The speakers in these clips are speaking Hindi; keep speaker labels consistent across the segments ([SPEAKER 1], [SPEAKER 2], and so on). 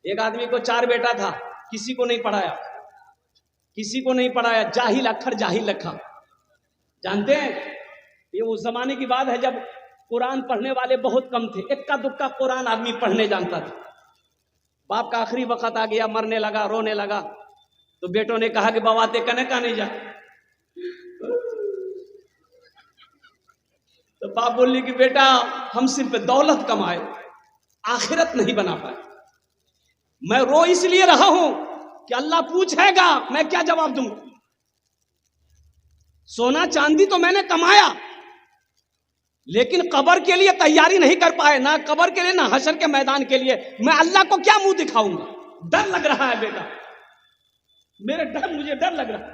[SPEAKER 1] एक आदमी को 4 बेटा था, किसी को नहीं पढ़ाया, किसी को नहीं पढ़ाया, जाहिल अक्षर जाहिल रखा। जानते हैं ये उस जमाने की बात है जब कुरान पढ़ने वाले बहुत कम थे, इक्का दुक्का कुरान आदमी पढ़ने जानता था। बाप का आखिरी वक्त आ गया, मरने लगा, रोने लगा, तो बेटों ने कहा कि बाबा ते कने का नहीं जा। तो बाप बोली कि बेटा हम सिर्फ दौलत कमाए, आखिरत नहीं बना पाए। मैं रो इसलिए रहा हूं कि अल्लाह पूछेगा, मैं क्या जवाब दूंगा। सोना चांदी तो मैंने कमाया, लेकिन कब्र के लिए तैयारी नहीं कर पाए, ना कब्र के लिए ना हशर के मैदान के लिए। मैं अल्लाह को क्या मुंह दिखाऊंगा। डर लग रहा है बेटा, मुझे डर लग रहा है।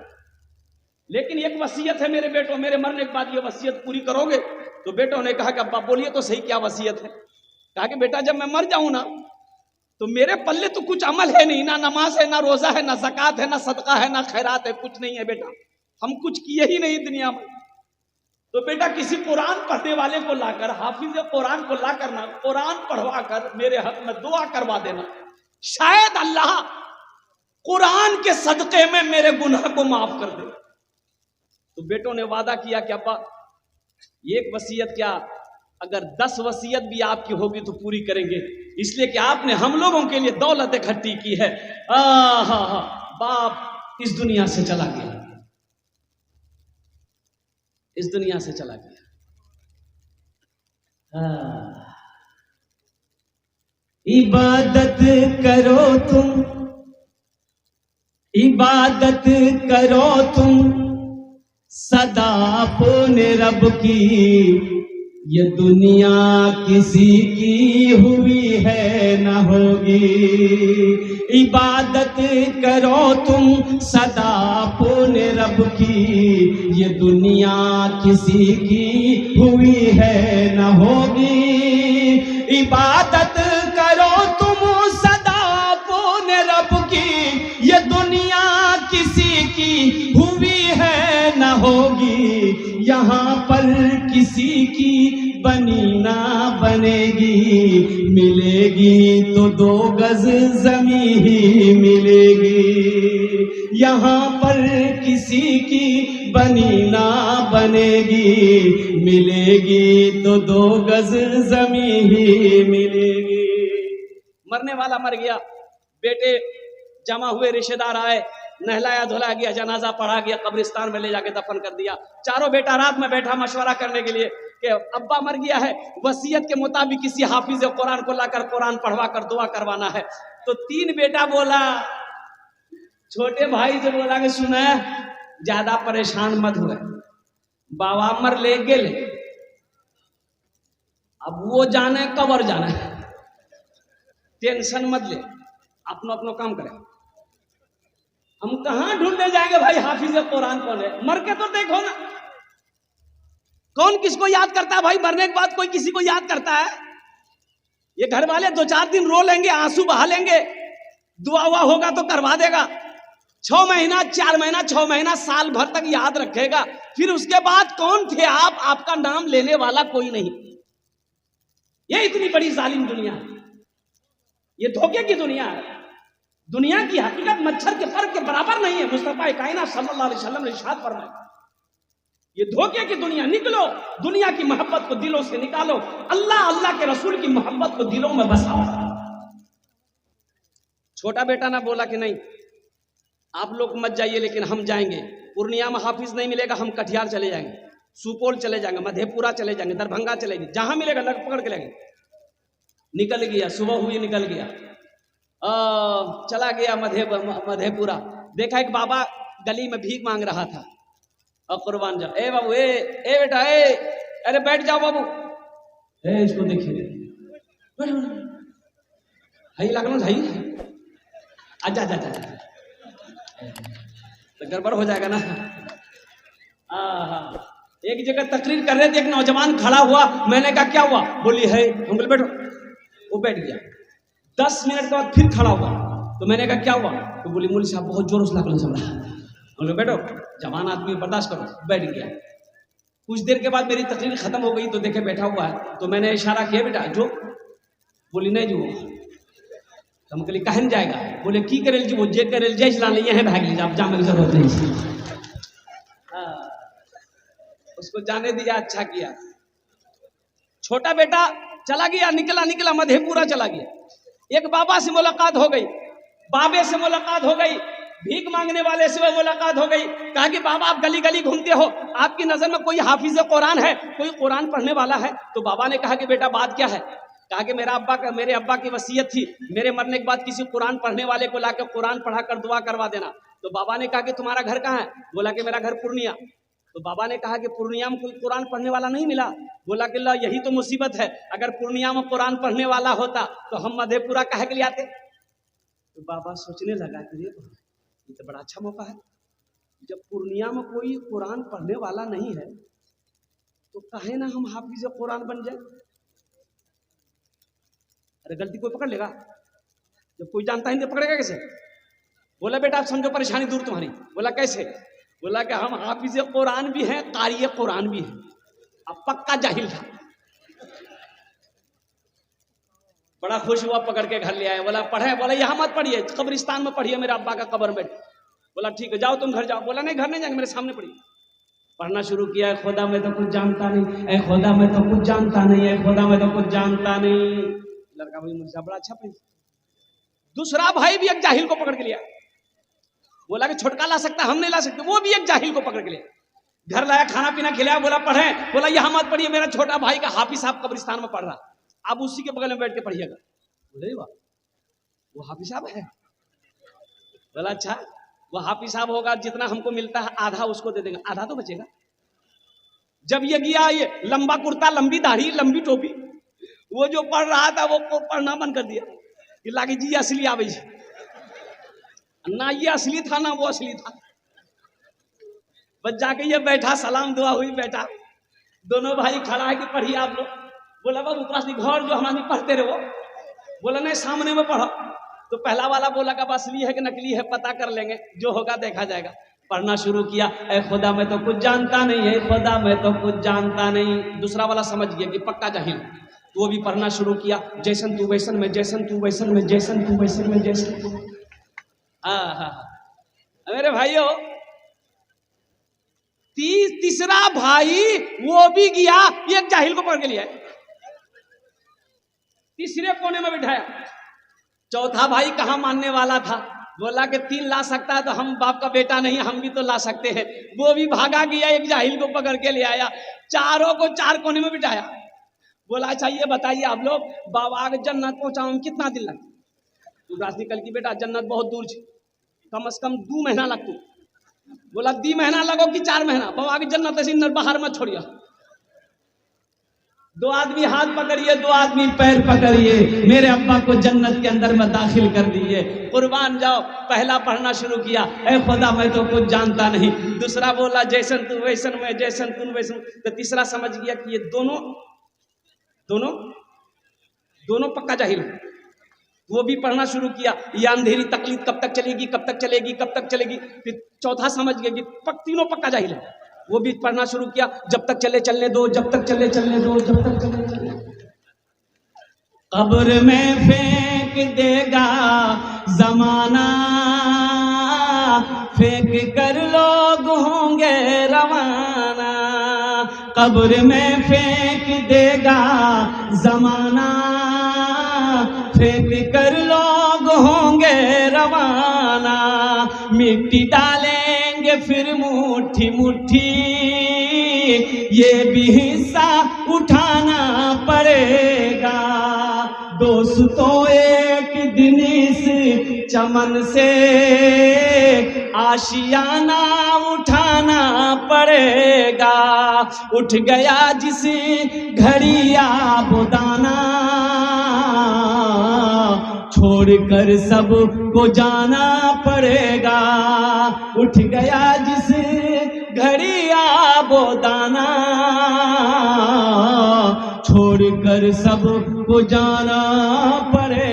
[SPEAKER 1] लेकिन एक वसीयत है मेरे बेटों, मेरे मरने के बाद ये वसीयत पूरी करोगे। तो बेटों ने कहा कि अब्बा बोलिए तो सही क्या वसीयत है। कहा कि बेटा जब मैं मर जाऊं ना तो मेरे पल्ले तो कुछ अमल है नहीं, ना नमाज है, ना रोजा है, ना ज़कात है, ना सदका है, ना खैरात है, कुछ नहीं है बेटा, हम कुछ किए ही नहीं दुनिया में। तो बेटा किसी कुरान पढ़ने वाले को लाकर, हाफिज कुरान को लाकर ना कुरान पढ़वा कर मेरे हक में दुआ करवा देना, शायद अल्लाह कुरान के सदके में मेरे गुनाह को माफ कर दे। तो बेटों ने वादा किया कि अब्बा एक वसीयत क्या, अगर 10 वसीयत भी आपकी होगी तो पूरी करेंगे, इसलिए कि आपने हम लोगों के लिए दौलत इकट्ठी की है। बाप इस दुनिया से चला गया, इस दुनिया से चला गया।
[SPEAKER 2] इबादत करो तुम, इबादत करो तुम सदा अपने रब की, ये दुनिया किसी की हुई है न होगी। इबादत करो तुम सदा अपने रब की, ये दुनिया किसी की हुई है न होगी। इबादत करो तुम सदा अपने रब की, ये दुनिया किसी की हुई है न होगी। यहाँ पर किसी की बनी ना बनेगी, मिलेगी तो 2 गज जमी ही मिलेगी। यहाँ पर किसी की बनी ना बनेगी, मिलेगी तो 2 गज जमी ही मिलेगी।
[SPEAKER 1] मरने वाला मर गया, बेटे जमा हुए, रिश्तेदार आए, नहलाया धुलाया गया, जनाजा पढ़ा गया, कब्रिस्तान में ले जाके दफन कर दिया। चारों बेटा रात में बैठा मशवरा करने के लिए कि अब्बा मर गया है, वसीयत के मुताबिक किसी हाफिज कुरान को लाकर कुरान पढ़वा कर दुआ करवाना है। तो 3 बेटा बोला, छोटे भाई से बोला कि सुना ज्यादा परेशान मत हुए, बाबा मर ले गेले, अब वो जाने कबर जाना है, टेंशन मत ले, अपनो अपनो काम करें। हम कहां ढूंढने जाएंगे भाई हाफिज कुरान कौन है, मर के तो देखो ना, कौन किसको याद करता है भाई। मरने के बाद कोई किसी को याद करता है? ये घर वाले 2-4 दिन रो लेंगे, आंसू बहा लेंगे, दुआ हुआ होगा तो करवा देगा। 6 महीना 4 महीना 6 महीना साल भर तक याद रखेगा, फिर उसके बाद कौन थे आप, आपका नाम लेने वाला कोई नहीं। ये इतनी बड़ी जालिम दुनिया है, ये धोखे की दुनिया है। दुनिया की हकीकत मच्छर के फर के बराबर नहीं है। मुस्तफा कायनात सल्लल्लाहु अलैहि वसल्लम ने इरशाद फरमाया, ये धोखे की दुनिया, निकलो, दुनिया की मोहब्बत को दिलों से निकालो, अल्लाह अल्लाह के रसूल की मोहब्बत को दिलों में बसाओ। छोटा बेटा ना बोला कि नहीं आप लोग मत जाइए, लेकिन हम जाएंगे। पूर्णिया में हाफिज नहीं मिलेगा, हम कटिहार चले जाएंगे, सुपौल चले जाएंगे, मधेपुरा चले जाएंगे, दरभंगा चलेंगे, जहां मिलेगा लग पकड़ के लेंगे। निकल गया, सुबह हुई निकल गया, चला गया मधेपुरा। देखा एक बाबा गली में भीख मांग रहा था, और कुर्बान जाओ, ए बाबू, ए बेटा, अरे बैठ जाओ बाबू, इसको देखिए, हाई लगना भाई, आजा जा जा तो गड़बड़ हो जाएगा ना। एक जगह तकरीर कर रहे थे, एक नौजवान खड़ा हुआ, मैंने कहा क्या हुआ, बोली है, हम बोले बैठो, वो बैठ गया। 10 मिनट के बाद फिर खड़ा हुआ, तो मैंने कहा क्या हुआ, तो बोली मौलवी साहब बहुत जोर से लगना चल रहा है। बोले बैठो, जवान आदमी बर्दाश्त करो, बैठ गया। कुछ देर के बाद मेरी तकरीर खत्म हो गई, तो देखे बैठा हुआ है, तो मैंने इशारा किया, बेटा जो, बोली नहीं जो, तो हम कहली कहन जाएगा, बोले की करेल जी, वो जे करेल जय चला नहीं है भाग लीजिए, आप जाने की जरूरत नहीं। हाँ, उसको जाने दिया, अच्छा किया। छोटा बेटा चला गया, निकला मधेपुरा चला गया। एक बाबा से मुलाकात हो गई, बाबे से मुलाकात हो गई, भीख मांगने वाले से मुलाकात हो गई। कहा कि बाबा आप गली गली घूमते हो, आपकी नजर में कोई हाफिज कुरान है, कोई कुरान पढ़ने वाला है? तो बाबा ने कहा कि बेटा बात क्या है? कहा कि मेरे अब्बा की वसीयत थी, मेरे मरने के बाद किसी कुरान पढ़ने वाले को लाकर कुरान पढ़ा कर दुआ करवा देना। तो बाबा ने कहा कि तुम्हारा घर कहाँ है? बोला कि मेरा घर पूर्णिया। तो बाबा ने कहा कि पूर्णिया में कोई कुरान पढ़ने वाला नहीं मिला? बोला कि ला यही तो मुसीबत है, अगर पूर्णिया में कुरान पढ़ने वाला होता तो हम मधेपुरा काहे के लिए आते? तो बाबा सोचने लगा कि ये तो बड़ा अच्छा मौका है, जब पूर्णिया में कोई कुरान पढ़ने वाला नहीं है तो काहे ना हम हाफिज कुरान बन जाए। अरे गलती कोई पकड़ लेगा? जब कोई जानता ही नहीं तो पकड़ेगा कैसे? बोला बेटा आप समझो परेशानी दूर तुम्हारी। बोला कैसे? बोला कि हम हाफिज कुरान भी हैं, कारी कुरान भी हैं। अब पक्का जाहिल था, बड़ा खुश हुआ, पकड़ के घर ले आए। बोला पढ़े? बोला यहाँ मत पढ़िए, कब्रिस्तान में पढ़िए, मेरे अब्बा का कब्र में। बोला ठीक है जाओ तुम घर जाओ। बोला नहीं घर नहीं जाएंगे, मेरे सामने पढ़िए। पढ़ना शुरू किया, खुदा में तो कुछ जानता नहीं, ऐ खुदा में तो कुछ जानता नहीं, ऐ खुदा में तो कुछ जानता नहीं। लड़का भाई मुझसे बड़ा अच्छा पढ़ी। दूसरा भाई भी एक जाहिल को पकड़ के लिया, बोला कि छोटका ला सकता, हम नहीं ला सकते। वो भी एक जाहिल को पकड़ के लिया, घर लाया, खाना पीना खिलाया। बोला पढ़े? बोला यहाँ मत पढ़िए, मेरा छोटा भाई का हाफिज साहब कब्रिस्तान में पढ़ रहा, आप उसी के बगल में बैठ के पढ़िएगा। बोले वाह वो हाफिज साहब है? बोला अच्छा, वो हाफिज साहब होगा, जितना हमको मिलता है आधा उसको दे देंगे, आधा तो बचेगा। जब ये गया, ये लंबा कुर्ता, लंबी दाढ़ी, लंबी टोपी, वो जो पढ़ रहा था वो पढ़ना बंद कर दिया। ये लागी जी असली आवे ना, ये असली था ना वो असली था। बस जाके ये बैठा, सलाम दुआ हुई, बैठा। दोनों भाई खड़ा है कि पढ़िए आप लोग। बोला बाबू घर जो हमारी पढ़ते रहे वो। बोला नहीं सामने में पढ़ो। तो पहला वाला बोला कि असली है कि नकली है पता कर लेंगे, जो होगा देखा जाएगा। पढ़ना शुरू किया, ऐ खुदा मैं तो कुछ जानता नहीं, ऐ खुदा मैं तो कुछ जानता नहीं। दूसरा वाला समझ गया कि पक्का जाहिल, वो भी पढ़ना शुरू किया, जैसन तू वैसन में, जैसन तू वैसन में, जैसन तू वैसन में, जैसन तू। मेरे भाइयों, तीसरा भाई वो भी गया, एक जाहिल को पकड़ के लिया, तीसरे कोने में बिठाया। चौथा भाई कहाँ मानने वाला था, बोला कि 3 ला सकता है तो हम बाप का बेटा नहीं, हम भी तो ला सकते हैं। वो भी भागा गया, एक जाहिल को पकड़ के ले आया, चारों को 4 कोने में बिठाया। बोला अच्छा ये बताइए आप लोग, बाबा के जन्नत पहुंचाने में कितना दिन लगता? तो निकल की बेटा जन्नत बहुत दूर है, कम से कम 2 महीना लगता। बोला 2 महीना लगो कि 4 महीना? बाबा की जन्नत ऐसी बाहर मत छोड़िए। 2 आदमी हाथ पकड़िए, 2 आदमी पैर पकड़िए, मेरे अब्बा को जन्नत के अंदर में दाखिल कर दिए। कुर्बान जाओ। पहला पढ़ना शुरू किया, ऐ खुदा मैं तो कुछ जानता नहीं। दूसरा बोला जैसन तू वैसन में, जैसन तू वैसन। तो तीसरा समझ गया कि ये दोनों पक्का जाहिल। वो भी पढ़ना शुरू किया, ये अंधेरी तकलीफ कब तक चलेगी, कब तक चलेगी, कब तक चलेगी। फिर चौथा समझ गया कि तीनों पक्का जाहिल है। वो भी पढ़ना शुरू किया, जब तक चले चलने दो, जब तक चले चलने दो, जब तक चले चलने। कब्र में फेंक देगा जमाना, फेंक कर लोग होंगे रवाना। कब्र में फेंक देगा जमाना, फेंक कर लोग होंगे रवाना। मिट्टी डालेंगे फिर मुट्ठी मुट्ठी, ये भी हिस्सा उठाना पड़ेगा। दोस्तों एक दिन इस चमन से आशियाना उठाना पड़ेगा। उठ गया जिस घड़ी आबोदाना, छोड़कर सब को जाना पड़ेगा। उठ गया जिस घड़ी आबोदाना, छोड़कर सब को जाना पड़ेगा।